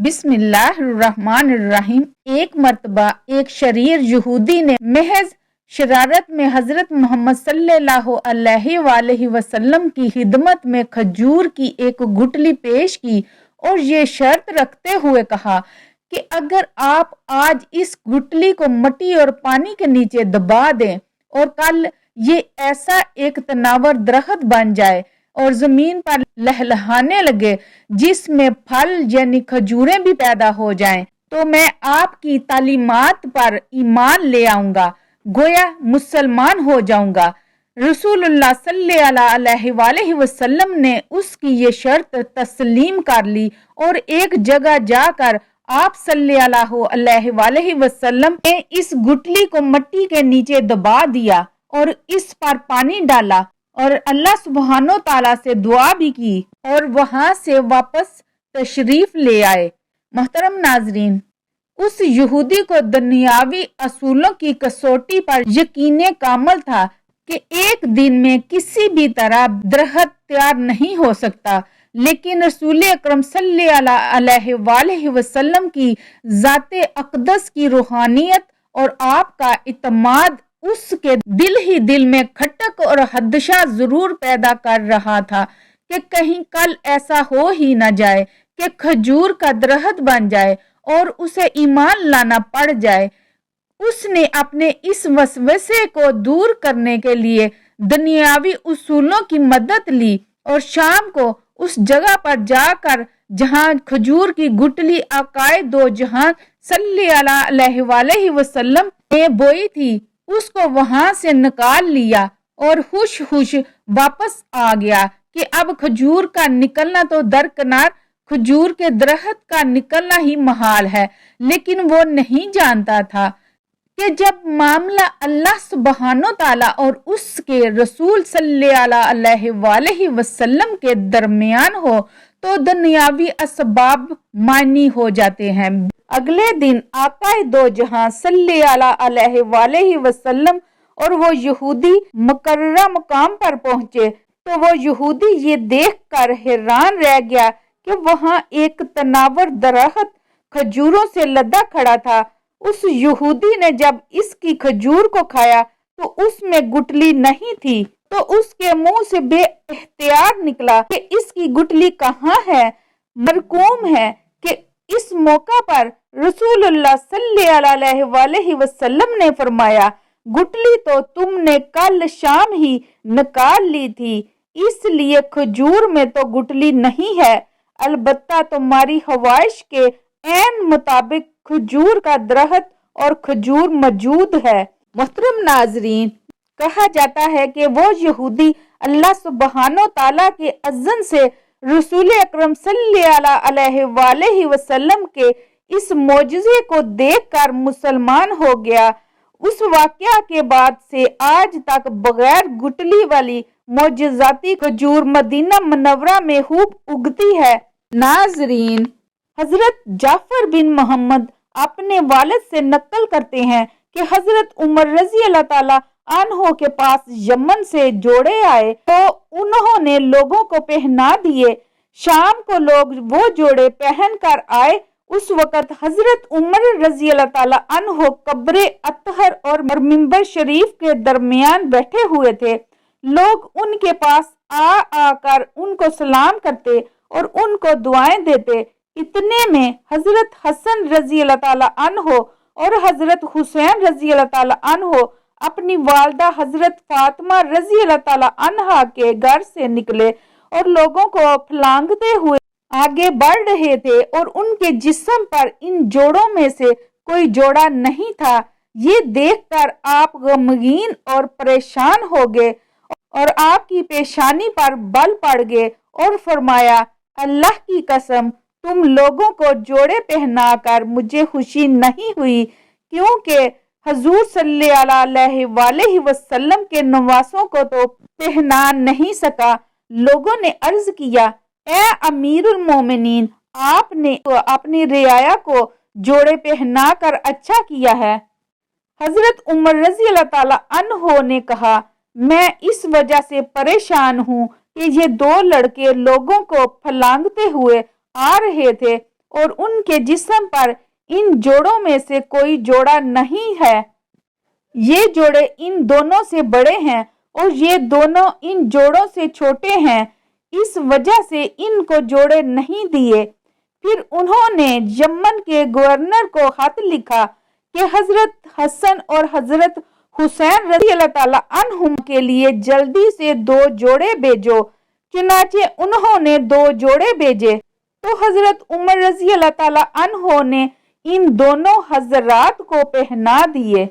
بسم اللہ الرحمن الرحیم۔ ایک مرتبہ ایک شریر یہودی نے محض شرارت میں حضرت محمد صلی اللہ علیہ وآلہ وسلم کی خدمت میں کھجور کی ایک گٹلی پیش کی اور یہ شرط رکھتے ہوئے کہا کہ اگر آپ آج اس گٹلی کو مٹی اور پانی کے نیچے دبا دیں اور کل یہ ایسا ایک تناور درخت بن جائے اور زمین پر لہلہانے لگے جس میں پھل یعنی کھجوریں بھی پیدا ہو جائیں تو میں آپ کی تعلیمات پر ایمان لے آؤں گا، گویا مسلمان ہو جاؤں گا۔ رسول اللہ صلی اللہ علیہ وآلہ وسلم نے اس کی یہ شرط تسلیم کر لی اور ایک جگہ جا کر آپ صلی اللہ علیہ وآلہ وسلم نے اس گٹلی کو مٹی کے نیچے دبا دیا اور اس پر پانی ڈالا اور اللہ سبحانہ و تعالیٰ سے دعا بھی کی اور وہاں سے واپس تشریف لے آئے۔ محترم ناظرین، اس یہودی کو دنیاوی اصولوں کی کسوٹی پر یقین کامل تھا کہ ایک دن میں کسی بھی طرح درخت تیار نہیں ہو سکتا، لیکن رسول اکرم صلی اللہ علیہ وآلہ وسلم کی ذات اقدس کی روحانیت اور آپ کا اعتماد اس کے دل ہی دل میں کھٹک اور خدشہ ضرور پیدا کر رہا تھا کہ کہیں کل ایسا ہو ہی نہ جائے کہ کھجور کا درخت بن جائے اور اسے ایمان لانا پڑ جائے۔ اس نے اپنے اس وسوسے کو دور کرنے کے لیے دنیاوی اصولوں کی مدد لی اور شام کو اس جگہ پر جا کر جہاں کھجور کی گٹلی آقائے دو جہاں صلی اللہ علیہ وآلہ وسلم نے بوئی تھی اس کو وہاں سے نکال لیا اور خوش واپس آ گیا کہ اب کھجور کا نکلنا تو درکنار، کھجور کے درخت کا نکلنا ہی محال ہے، لیکن وہ نہیں جانتا تھا کہ جب معاملہ اللہ سبحانہ تعالیٰ اور اس کے رسول صلی اللہ علیہ وآلہ وسلم کے درمیان ہو تو دنیاوی اسباب معنی ہو جاتے ہیں۔ اگلے دن آقا دو جہاں صلی اللہ علیہ وآلہ وسلم اور وہ یہودی مقررہ مقام پر پہنچے تو وہ یہودی یہ دیکھ کر حیران رہ گیا کہ وہاں ایک تناور درخت کھجوروں سے لدا کھڑا تھا۔ اس یہودی نے جب اس کی کھجور کو کھایا تو اس میں گٹلی نہیں تھی تو اس کے منہ سے بے اختیار نکلا کہ اس کی گٹلی کہاں ہے۔ مرکوم ہے کہ اس موقع پر رسول اللہ صلی اللہ علیہ وآلہ وسلم نے فرمایا، گٹلی تو تم نے کل شام ہی نکال لی تھی، اس لیے کھجور میں تو گٹلی نہیں ہے، البتہ تمہاری خواہش کے عین مطابق کھجور کا درخت اور کھجور موجود ہے۔ محترم ناظرین، کہا جاتا ہے کہ وہ یہودی اللہ سبحانہ تعالیٰ کے اذن سے رسول اکرم صلی اللہ علیہ وآلہ وسلم کے اس معجزے کو دیکھ کر مسلمان ہو گیا۔ اس واقعہ کے بعد سے آج تک بغیر گٹلی والی معجزاتی کھجور مدینہ منورہ میں خوب اگتی ہے۔ ناظرین، حضرت جعفر بن محمد اپنے والد سے نقل کرتے ہیں کہ حضرت عمر رضی اللہ تعالیٰ عنہ کے پاس یمن سے جوڑے آئے تو انہوں نے لوگوں کو پہنا دیے۔ شام کو لوگ وہ جوڑے پہن کر آئے۔ اس وقت حضرت عمر رضی اللہ تعالیٰ عنہ قبر اطہر اور منبر شریف کے درمیان بیٹھے ہوئے تھے۔ لوگ ان کے پاس آ کر ان کو سلام کرتے اور ان کو دعائیں دیتے۔ اتنے میں حضرت حسن رضی اللہ تعالیٰ عنہ اور حضرت حسین رضی اللہ تعالیٰ عنہ اپنی والدہ حضرت فاطمہ رضی اللہ تعالیٰ عنہا کے گھر سے نکلے اور لوگوں کو پھلانگتے ہوئے آگے بڑھ رہے تھے اور ان کے جسم پر ان جوڑوں میں سے کوئی جوڑا نہیں تھا۔ یہ دیکھ کر آپ غمگین اور پریشان ہو گئے اور آپ کی پیشانی پر بل پڑ گئے اور فرمایا، اللہ کی قسم تم لوگوں کو جوڑے پہنا کر مجھے خوشی نہیں ہوئی، کیونکہ حضور صلی اللہ علیہ وآلہ وسلم کے نواسوں کو تو پہنا نہیں سکا۔ لوگوں نے عرض کیا، اے امیر المومنین، آپ نے اپنی رعایا کو جوڑے پہنا کر اچھا کیا ہے۔ حضرت عمر رضی اللہ تعالیٰ عنہ نے کہا، میں اس وجہ سے پریشان ہوں کہ یہ دو لڑکے لوگوں کو پھلانگتے ہوئے آ رہے تھے اور ان کے جسم پر ان جوڑوں میں سے کوئی جوڑا نہیں ہے۔ یہ جوڑے ان دونوں سے بڑے ہیں اور یہ دونوں ان جوڑوں سے چھوٹے ہیں، اس وجہ سے ان کو جوڑے نہیں دیے۔ پھر انہوں نے یمن کے گورنر کو خط لکھا کہ حضرت حسن اور حضرت حسین رضی اللہ تعالیٰ عنہم کے لیے جلدی سے 2 جوڑے بھیجو۔ چنانچہ انہوں نے 2 جوڑے بھیجے تو حضرت عمر رضی اللہ تعالیٰ عنہ نے ان دونوں حضرات کو پہنا دیے۔